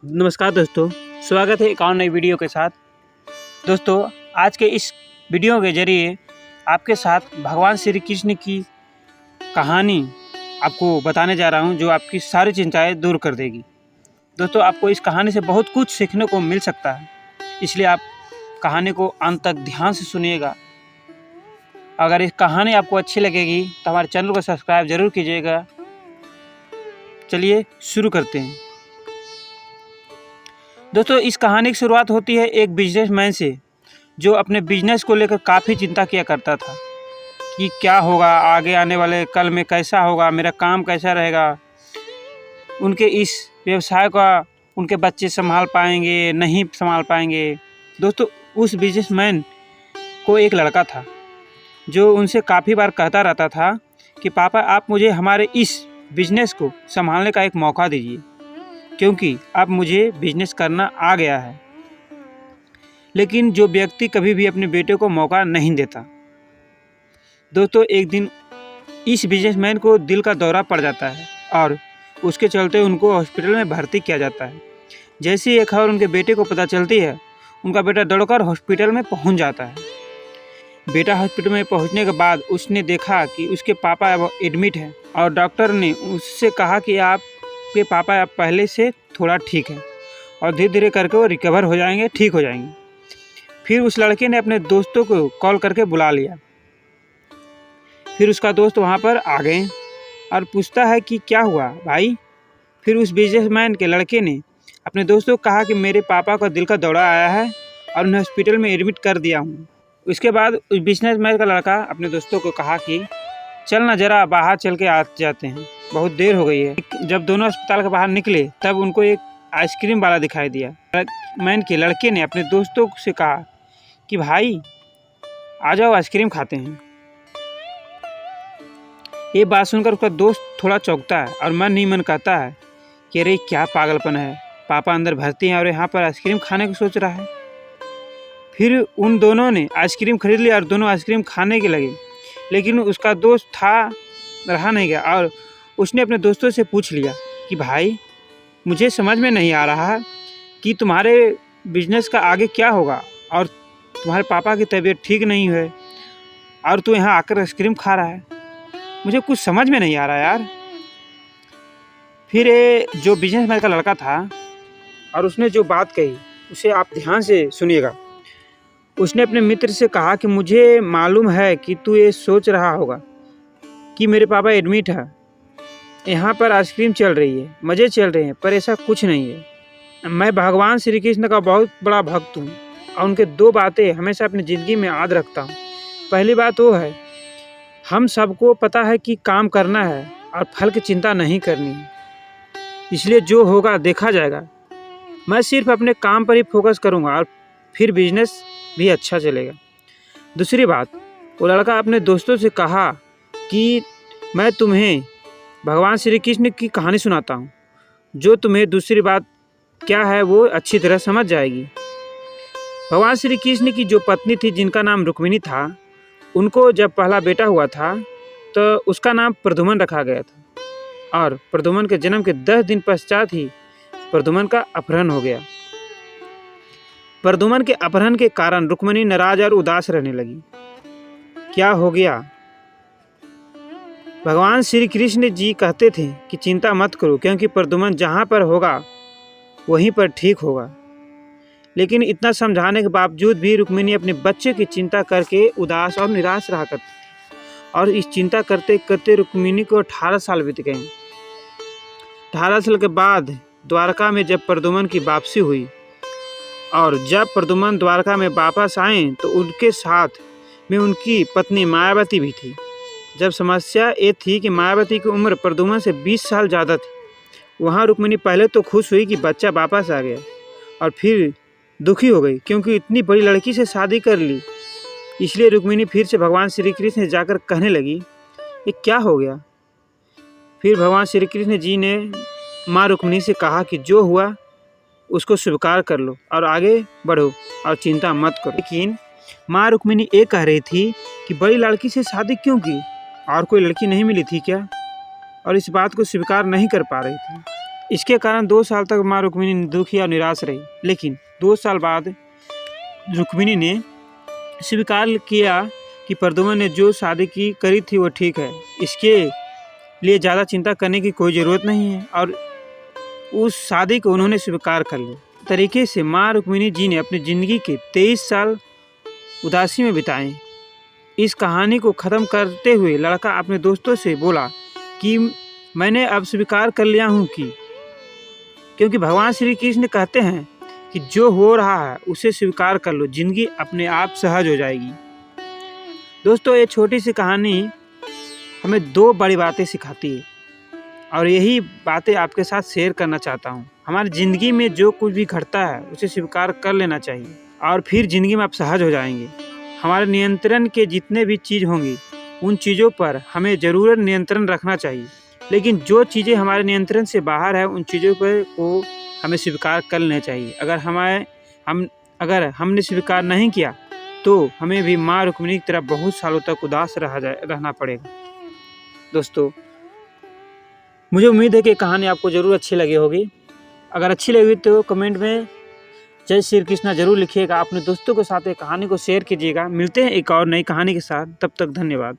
नमस्कार दोस्तों, स्वागत है एक और नई वीडियो के साथ। दोस्तों, आज के इस वीडियो के जरिए आपके साथ भगवान श्री कृष्ण की कहानी आपको बताने जा रहा हूं, जो आपकी सारी चिंताएं दूर कर देगी। दोस्तों, आपको इस कहानी से बहुत कुछ सीखने को मिल सकता है, इसलिए आप कहानी को अंत तक ध्यान से सुनिएगा। अगर इस कहानी आपको अच्छी लगेगी तो हमारे चैनल को सब्सक्राइब जरूर कीजिएगा। चलिए शुरू करते हैं। दोस्तों, इस कहानी की शुरुआत होती है एक बिजनेसमैन से, जो अपने बिजनेस को लेकर काफ़ी चिंता किया करता था कि क्या होगा आगे आने वाले कल में, कैसा होगा, मेरा काम कैसा रहेगा, उनके इस व्यवसाय का उनके बच्चे संभाल पाएंगे नहीं संभाल पाएंगे। दोस्तों, उस बिजनेसमैन को एक लड़का था जो उनसे काफ़ी बार कहता रहता था कि पापा, आप मुझे हमारे इस बिजनेस को संभालने का एक मौका दीजिए, क्योंकि अब मुझे बिजनेस करना आ गया है। लेकिन जो व्यक्ति कभी भी अपने बेटे को मौका नहीं देता। दोस्तों, एक दिन इस बिजनेसमैन को दिल का दौरा पड़ जाता है और उसके चलते उनको हॉस्पिटल में भर्ती किया जाता है। जैसे ही ये खबर उनके बेटे को पता चलती है, उनका बेटा दौड़कर हॉस्पिटल में पहुंच जाता है। बेटा हॉस्पिटल में पहुंचने के बाद उसने देखा कि उसके पापा एडमिट हैं और डॉक्टर ने उससे कहा कि आपके पापा अब पहले से थोड़ा ठीक है और धीरे धीरे करके वो रिकवर हो जाएंगे, ठीक हो जाएंगे। फिर उस लड़के ने अपने दोस्तों को कॉल करके बुला लिया। फिर उसका दोस्त वहाँ पर आ गए और पूछता है कि क्या हुआ भाई। फिर उस बिजनेसमैन के लड़के ने अपने दोस्तों को कहा कि मेरे पापा को दिल का दौरा आया है और उन्हें हॉस्पिटल में एडमिट कर दिया हूँ। उसके बाद उस बिजनेसमैन का लड़का अपने दोस्तों को कहा कि चल ना, ज़रा बाहर चल के आ जाते हैं, बहुत देर हो गई है। जब दोनों अस्पताल के बाहर निकले तब उनको एक आइसक्रीम वाला दिखाई दिया। मैन के लड़के ने अपने दोस्तों से कहा कि भाई आ जाओ, आइसक्रीम खाते हैं। ये बात सुनकर उसका दोस्त थोड़ा चौंकता है और मन ही मन कहता है कि अरे क्या पागलपन है, पापा अंदर भर्ती हैं और यहाँ पर आइसक्रीम खाने को सोच रहा है। फिर उन दोनों ने आइसक्रीम खरीद लिया और दोनों आइसक्रीम खाने के लगे। लेकिन उसका दोस्त रहा नहीं गया और उसने अपने दोस्तों से पूछ लिया कि भाई, मुझे समझ में नहीं आ रहा कि तुम्हारे बिजनेस का आगे क्या होगा और तुम्हारे पापा की तबीयत ठीक नहीं है और तू यहाँ आकर आइसक्रीम खा रहा है, मुझे कुछ समझ में नहीं आ रहा यार। फिर जो बिजनेसमैन का लड़का था और उसने जो बात कही उसे आप ध्यान से सुनिएगा। उसने अपने मित्र से कहा कि मुझे मालूम है कि तू ये सोच रहा होगा कि मेरे पापा एडमिट है, यहाँ पर आइसक्रीम चल रही है, मज़े चल रहे हैं, पर ऐसा कुछ नहीं है। मैं भगवान श्री कृष्ण का बहुत बड़ा भक्त हूँ और उनके दो बातें हमेशा अपनी ज़िंदगी में याद रखता हूँ। पहली बात वो है, हम सबको पता है कि काम करना है और फल की चिंता नहीं करनी है, इसलिए जो होगा देखा जाएगा। मैं सिर्फ अपने काम पर ही फोकस करूँगा और फिर बिजनेस भी अच्छा चलेगा। दूसरी बात, वो लड़का अपने दोस्तों से कहा कि मैं तुम्हें भगवान श्री कृष्ण की कहानी सुनाता हूँ, जो तुम्हें दूसरी बात क्या है वो अच्छी तरह समझ जाएगी। भगवान श्री कृष्ण की जो पत्नी थी, जिनका नाम रुक्मिणी था, उनको जब पहला बेटा हुआ था तो उसका नाम प्रद्युम्न रखा गया था और प्रद्युम्न के जन्म के 10 दिन पश्चात ही प्रद्युम्न का अपहरण हो गया। प्रद्युम्न के अपहरण के कारण रुक्मिणी नाराज और उदास रहने लगी। क्या हो गया? भगवान श्री कृष्ण जी कहते थे कि चिंता मत करो, क्योंकि प्रद्युम्न जहाँ पर होगा वहीं पर ठीक होगा। लेकिन इतना समझाने के बावजूद भी रुक्मिणी अपने बच्चे की चिंता करके उदास और निराश रहा करती थी और इस चिंता करते करते रुक्मिणी को 18 साल बीत गए। 18 साल के बाद द्वारका में जब प्रद्युम्न की वापसी हुई और जब प्रद्युम्न द्वारका में वापस आए तो उनके साथ में उनकी पत्नी मायावती भी थी। जब समस्या ये थी कि मायावती की उम्र प्रद्युम्न से 20 साल ज़्यादा थी, वहाँ रुक्मिणी पहले तो खुश हुई कि बच्चा वापस आ गया और फिर दुखी हो गई क्योंकि इतनी बड़ी लड़की से शादी कर ली। इसलिए रुक्मिणी फिर से भगवान श्री कृष्ण जाकर कहने लगी, ये क्या हो गया? फिर भगवान श्री कृष्ण जी ने माँ रुक्मिणी से कहा कि जो हुआ उसको स्वीकार कर लो और आगे बढ़ो और चिंता मत करो। लेकिन माँ रुक्मिणी ये कह रही थी कि बड़ी लड़की से शादी क्यों की, और कोई लड़की नहीं मिली थी क्या? और इस बात को स्वीकार नहीं कर पा रही थी। इसके कारण 2 साल तक माँ रुक्मिणी दुखी और निराश रही। लेकिन 2 साल बाद रुक्मिणी ने स्वीकार किया कि प्रद्युम्न ने जो शादी करी थी वो ठीक है, इसके लिए ज़्यादा चिंता करने की कोई ज़रूरत नहीं है, और उस शादी को उन्होंने स्वीकार कर लिया। तरीके से माँ रुक्मिणी जी ने अपनी ज़िंदगी के 23 साल उदासी में बिताए। इस कहानी को ख़त्म करते हुए लड़का अपने दोस्तों से बोला कि मैंने अब स्वीकार कर लिया हूँ क्योंकि भगवान श्री कृष्ण कहते हैं कि जो हो रहा है उसे स्वीकार कर लो, ज़िंदगी अपने आप सहज हो जाएगी। दोस्तों, ये छोटी सी कहानी हमें 2 बड़ी बातें सिखाती है, और यही बातें आपके साथ शेयर करना चाहता हूँ। हमारी ज़िंदगी में जो कुछ भी घटता है उसे स्वीकार कर लेना चाहिए, और फिर ज़िंदगी में आप सहज हो जाएंगे। हमारे नियंत्रण के जितने भी चीज़ होंगी उन चीज़ों पर हमें ज़रूर नियंत्रण रखना चाहिए, लेकिन जो चीज़ें हमारे नियंत्रण से बाहर है उन चीज़ों पर को हमें स्वीकार कर लेना चाहिए। अगर हमने स्वीकार नहीं किया तो हमें भी माँ रुक्मिणी की तरह बहुत सालों तक उदास रहना पड़ेगा। दोस्तों, मुझे उम्मीद है कि कहानी आपको ज़रूर अच्छी लगी होगी। अगर अच्छी लगी तो कमेंट में जय श्री कृष्णा ज़रूर लिखिएगा। अपने दोस्तों के साथ ये कहानी को शेयर कीजिएगा। मिलते हैं एक और नई कहानी के साथ, तब तक धन्यवाद।